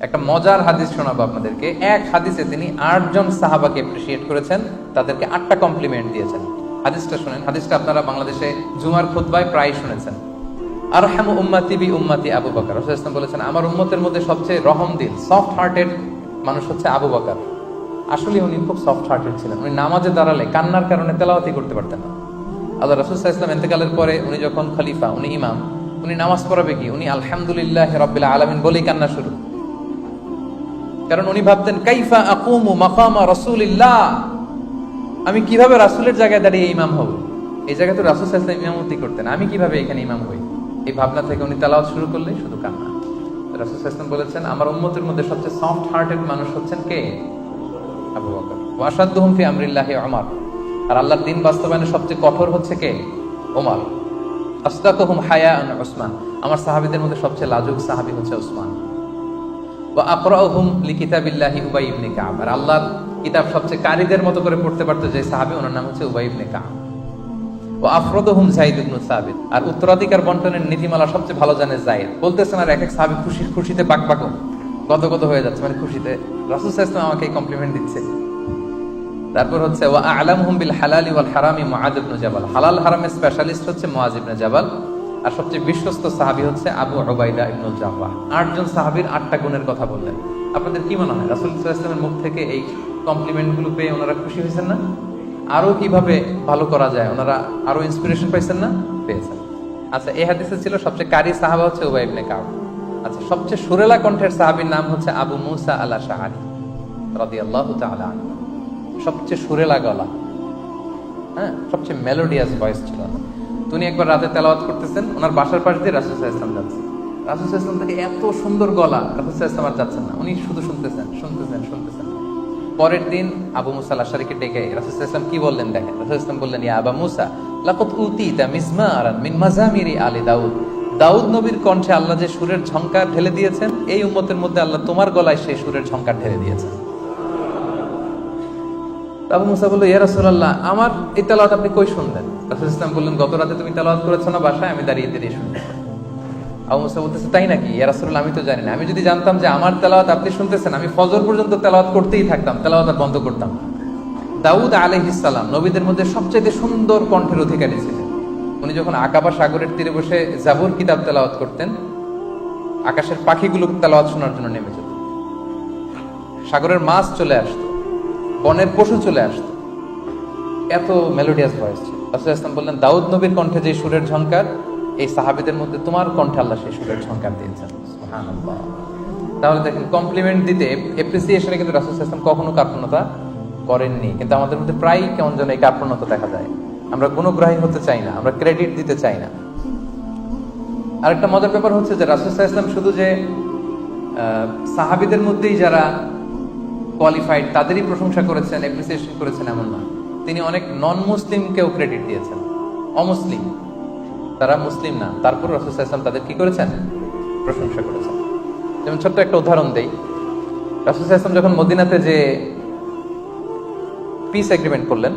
একটা মজার হাদিস শোনাবো আপনাদেরকে। এক হাদিসে তিনি 8 জন সাহাবাকে এপ্রিসিয়েট করেছেন, তাদেরকে 8টা কমপ্লিমেন্ট দিয়েছেন। হাদিসটা শুনেন। হাদিসটা আপনারা বাংলাদেশে জুমার খুতবায় প্রায় শুনেছেন। আরহামু উম্মতি বি উম্মতি আবু বকর। রাসূল সাল্লাল্লাহু আলাইহি ওয়াসাল্লাম বলেছেন, আমার উম্মতের মধ্যে সবচেয়ে রহম দিল, সফট হার্টেড মানুষ হচ্ছে আবু বকর। আসলে উনি খুব সফট হার্টেড ছিলেন। উনি নামাজে দাঁড়ালে কান্নার কারণে তেলাওয়াতই করতে পারতেন না। আল্লাহ রাসূল সাল্লাল্লাহু আলাইহি ওয়াসাল্লাম ইন্তেকালের পরে উনি যখন খলিফা, উনি ইমাম, উনি নামাজ পড়াবে কি, উনি আলহামদুলিল্লাহি রাব্বিল আলামিন বলেই কান্না শুরু। কারণ উনি ভাবতেন, কাইফা আকুমু মাকামা রাসূলিল্লাহ, আমি কিভাবে রাসূলের জায়গায় দাঁড়িয়ে ইমাম হব। এই জায়গায় তো রাসূল সাল্লাল্লাহু আলাইহি ওয়াসাল্লাম ইমামতি করতেন, আমি কিভাবে এখানে ইমাম হই। এই ভাবনা থেকে উনি তেলাওয়াত শুরু করলে শুধু কান্না। রাসূল সাল্লাল্লাহু আলাইহি ওয়াসাল্লাম বলেছেন, আমার উম্মতের মধ্যে সবচেয়ে সফট হার্টেড মানুষ হচ্ছেন কে? আবু বকর। ওয়া আশাদ্দুহুম ফি আমরিল্লাহি ওমর। আর আল্লাহর দ্বীন বাস্তবায়নে সবচেয়ে কঠোর হচ্ছে কে? ওমর। আসদাকুহুম হায়াআন উসমান। আমার সাহাবীদের মধ্যে সবচেয়ে লাজুক সাহাবী হচ্ছে উসমান। ওয়া আকরাউহুম লিকিতাবিল্লাহি উবাই ইবনে কাব। আর আল্লাহর কিতাব সবচেয়ে কারীদের মতো করে পড়তে পারতো যে সাহাবী, ওনার নাম হচ্ছে উবাই ইবনে কাব। ওয়া আফরাদুহুম যায়েদ ইবনে সাবিত। আর উত্তরাধিকার বন্টনের নীতিমালা সবচেয়ে ভালো জানে যায়েদ। বলতেছেন আর এক এক সাহাবী খুশিতে বাকবাক গদগদ হয়ে যাচ্ছে, মানে খুশিতে রাসূল সাল্লাল্লাহু আলাইহি ওয়াসাল্লাম আমাকে কমপ্লিমেন্ট দিচ্ছে। তারপর হচ্ছে ওয়া আ'লামুহুম বিল হালালি ওয়াল হারামি মুআয ইবনে জাবাল। হালাল হারামের স্পেশালিস্ট হচ্ছে মুআয ইবনে জাবাল। আর সবচেয়ে বিশ্বস্ত সাহাবী হচ্ছে আবু উবাইদা ইবনুল জাররাহ। 8 জন সাহাবীর 8টা গুণের কথা বললেন। আপনাদের কি মনে হয় রাসূল সাল্লাল্লাহু আলাইহি ওয়াসাল্লামের মুখ থেকে এই কমপ্লিমেন্ট গুলো পেয়ে ওনারা খুশি হয়েছেন না? আরো কিভাবে ভালো করা যায় ওনারা আরো ইন্সপিরেশন পাইছেন না? পেয়েছেন। আচ্ছা, এই হাদিসে ছিল সবচেয়ে কারি সাহাবা হচ্ছে উবাই ইবনে কাব। আচ্ছা, সবচেয়ে সুরেলা কণ্ঠের সাহাবীর নাম হচ্ছে আবু মুসা আল আশআরী রাদিয়াল্লাহু তাআলা আনহু। সবচেয়ে সুরেলা গলা, হ্যাঁ, সবচেয়ে মেলোডিয়াস ভয়েস ছিল। তিনি একবার রাতে তেলাওয়াত করতেছেন, ওনার বাসার পাশ দিয়ে রাসূল সাল্লাল্লাহু আলাইহি ওয়াসাল্লাম যাচ্ছে। রাসূল সাল্লাল্লাহু আলাইহি ওয়াসাল্লাম থেকে এত সুন্দর গলা, রাসূল সাল্লাল্লাহু আলাইহি ওয়াসাল্লাম আর যাচ্ছেন না, উনি শুধু শুনতেছেন। পরের দিন আবু মুসা আল আশআরীকে ডেকে রাসূল সাল্লাল্লাহু আলাইহি ওয়াসাল্লাম কি বললেন দেখেন। রাসূল সাল্লাল্লাহু আলাইহি ওয়াসাল্লাম বললেন, ইয়া আবা মুসা লাকাদ উতিতা মিজমারান মিন মাজামিরি আলি দাউদ। দাউদ নবীর কণ্ঠে আল্লাহ যে সুরের ঝংকার ঢেলে দিয়েছেন, এই উম্মতের মধ্যে আল্লাহ তোমার গলায় সেই সুরের ঝংকার ঢেলে দিয়েছেন। আবু মুসা বলল, ইয়া রাসূলুল্লাহ, আমার এই তেলাওয়াত আপনি কই শুনলেন? রাসূল সাল্লাল্লাহু আলাইহি ওয়াসাল্লাম বললেন, গত রাতে তুমি তেলাওয়াত করেছো না বাসায়, আমি দাঁড়িয়ে দাঁড়িয়ে শুনতেছি। আবু মুসা বলতেছে, তাই নাকি? ইয়া রাসূলুল্লাহ, আমি তো জানি না। আমি যদি জানতাম যে আমার তেলাওয়াত আপনি শুনতেছেন, আমি ফজর পর্যন্ত তেলাওয়াত করতেই থাকতাম, তেলাওয়াত আর বন্ধ করতাম না। দাউদ আলাইহিস সালাম নবীদের মধ্যে সবচেয়ে সুন্দর কণ্ঠের অধিকারী ছিলেন। উনি যখন আকাবা সাগরের তীরে বসে জাবুর কিতাব তেলাওয়াত করতেন, আকাশের পাখিগুলো তেলাওয়াত শোনার জন্য নেমে যেত। সাগরের মাছ চলে আসতো, বনের পশু চলে আসতো, এত মেলোডিয়াস ভয়েস ছিল। রাসূল সাল্লাল্লাহু আলাইহি ওয়াসাল্লাম বললেন, দাউদ নবীর কণ্ঠে যে সুরের ঝংকার, এই সাহাবীদের মধ্যে তোমার কণ্ঠে আল্লাহ সেই সুরের ঝংকার দিয়েছেন। সুবহানাল্লাহ। তাহলে দেখেন, কমপ্লিমেন্ট দিতে, এপ্রিসিয়েশনে কিন্তু রাসূল সাল্লাল্লাহু আলাইহি ওয়াসাল্লাম কখনো কার্পণ্যতা করেননি। কিন্তু আমাদের মধ্যে প্রায় কেমন যেন এই কার্পণ্যতা দেখা যায়। আমরা গুণগ্রাহী হতে চাই না, আমরা ক্রেডিট দিতে চাই না। আরেকটা মজার ব্যাপার হচ্ছে যে রাসূল সাল্লাল্লাহু আলাইহি ওয়াসাল্লাম শুধু যে সাহাবীদের মধ্যেই যারা কোয়ালিফাইড তাদেরই প্রশংসা করেছেন, এপ্রিসিয়েশন করেছেন এমন না। তিনি অনেক নন মুসলিমকেও ক্রেডিট দিয়েছেন। অমুসলিম, তারা মুসলিম না, তারপর রাসূল সাল্লাল্লাহু আলাইহি ওয়াসাল্লাম তাদের কি করেছেন? প্রশংসা করেছেন। যেমন ছোট্ট একটা উদাহরণ দেই। রাসূল সাল্লাল্লাহু আলাইহি ওয়াসাল্লাম যখন মদিনাতে যে পিস এগ্রিমেন্ট করলেন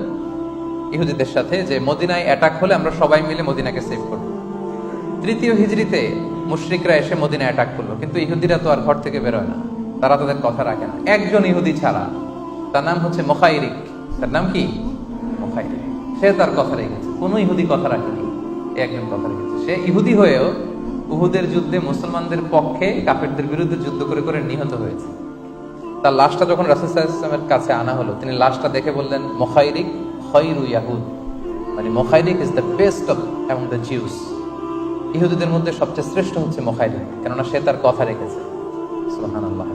ইহুদিদের সাথে, যে মদিনায় অ্যাটাক হলে আমরা সবাই মিলে মদিনাকে সেভ করব। 3য় হিজরিতে মুশরিকরা এসে মদিনায় অ্যাটাক করলো, কিন্তু ইহুদিরা তো আর ঘর থেকে বেরোয় না, তারা তাদের কথা রাখে না। একজন ইহুদি ছাড়া, তার নাম হচ্ছে মুখাইরিক। তার নাম কি? মুখাইরিক। সে তার কথা রেখেছে, কোনো ইহুদি কথা রাখেনি, একজন কথা রেখেছে। সে ইহুদি হয়েও উহুদের যুদ্ধে মুসলমানদের পক্ষে কাফেরদের বিরুদ্ধে যুদ্ধ করে করে নিহত হয়েছে। তার লাশটা যখন রাসূল সাল্লাল্লাহু আলাইহি ওয়াসাল্লামের কাছে আনা হলো, তিনি লাশটা দেখে বললেন, মুখাইরিক খায়রু ইয়াহুদ, মানে মুখাইরিক is the best of among the Jews. ইহুদিদের মধ্যে সবচেয়ে শ্রেষ্ঠ হচ্ছে মুখাইরিক, কেননা সে তার কথা রেখেছে। সুবহানাল্লাহ।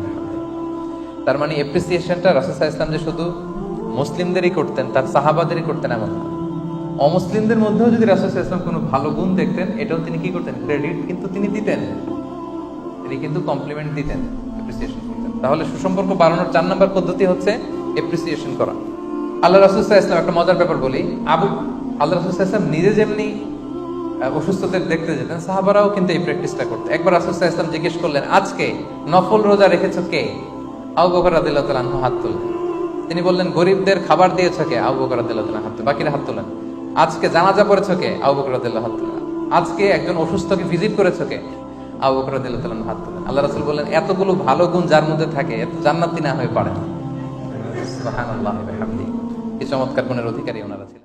তার মানে এপ্রিসিয়েশনটা রাসূল সাল্লাল্লাহু আলাইহি ওয়াসাল্লাম যে শুধু মুসলিমদেরই করতেন, তার সাহাবাদেরই করতেন এমন না। অমুসলিমদের মধ্যেও যদি রাসূল সাল্লাল্লাহু আলাইহি ওয়াসাল্লাম কোনো ভালো গুণ দেখতেন, এটাও তিনি কি করতেন? ক্রেডিট কিন্তু তিনি দিতেন, তিনি কিন্তু কমপ্লিমেন্ট দিতেন, এপ্রিসিয়েশন করতেন। তাহলে সুসম্পর্ক বাড়ানোর 4 নম্বর পদ্ধতি হচ্ছে এপ্রিসিয়েশন করা। আল্লাহ রাসূল সাল্লাল্লাহু আলাইহি ওয়াসাল্লাম, একটা মজার ব্যাপার বলি, আল্লাহ রাসূল সাল্লাল্লাহু আলাইহি ওয়াসাল্লাম নিজে যেমনি অসুস্থদের দেখতে যেতেন, সাহাবারাও কিন্তু এই প্র্যাকটিসটা করতেন। একবার রাসূল সাল্লাল্লাহু আলাইহি ওয়াসাল্লাম জিজ্ঞেস করলেন, আজকে নফল রোজা রেখেছো কে? আবু বকর রাদিয়াল্লাহু তাআলা আনহু হাত তুললেন। তিনি বললেন, গরিবদের খাবার দিয়েছো কে? আবু বকর রাদিয়াল্লাহু তাআলা হাত তুললেন। বাকিরা হাত তুললেন। আজকে জানাজা পড়েছো কে? আবু বকর রাদিয়াল্লাহু তাআলা হাত তুললেন। আজকে একজন অসুস্থকে ভিজিট করেছো কে? আবু বকর রাদিয়াল্লাহু তাআলা হাত তুলেন। আল্লাহ রাসূল বললেন, এতগুলো ভালো গুণ যার মধ্যে থাকে এত জান্নাতি না হয়ে পারে না। সুবহানাল্লাহি ওয়া বিহামদিহি। কি চমৎকার গুণের অধিকারী ওনারা ছিলেন।